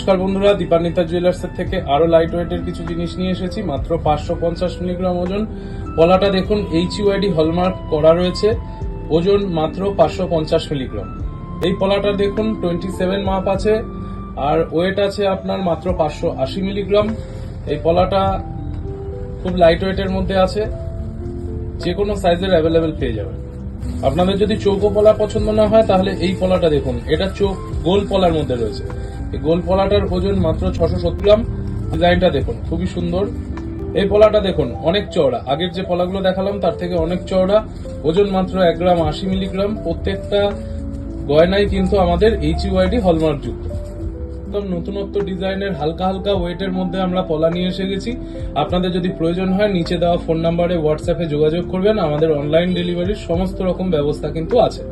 নমস্কার বন্ধুরা, দীপান্বিতা জুয়েলার্সের থেকে আরো লাইট ওয়েটের কিছু জিনিস নিয়ে এসেছি। মাত্র 550 মিলিগ্রাম ওজন। পলাটা দেখুন HUID হলমার্ক করা রয়েছে। ওজন মাত্র 550 মিলিগ্রাম। এই পলাটা দেখুন 27 মাপ আছে আর ওয়েট আছে আপনার মাত্র 580 মিলিগ্রাম। এই পলাটা খুব লাইট ওয়েটের মধ্যে আছে, যে কোনো সাইজের অ্যাভেলেবেল পেয়ে যাবেন। আপনাদের যদি চৌকো পলা পছন্দ না হয় তাহলে এই পলাটা দেখুন, এটা গোল পলার মধ্যে রয়েছে। এই গোল পলাটার ওজন মাত্র 670 গ্রাম। ডিজাইনটা দেখুন, খুবই সুন্দর। এই পলাটা দেখুন অনেক চওড়া, আগের যে পলাগুলো দেখালাম তার থেকে অনেক চওড়া। ওজন মাত্র 1 গ্রাম 80 মিলিগ্রাম। প্রত্যেকটা গয়নাই কিন্তু আমাদের HUID হলমার্ক যুক্ত। একদম নতুনত্ব ডিজাইনের হালকা হালকা ওয়েটের মধ্যে আমরা পলা নিয়ে এসে গেছি। আপনাদের যদি প্রয়োজন হয় নিচে দেওয়া ফোন নাম্বারে হোয়াটসঅ্যাপে যোগাযোগ করবেন। আমাদের অনলাইন ডেলিভারির সমস্ত রকম ব্যবস্থা কিন্তু আছে।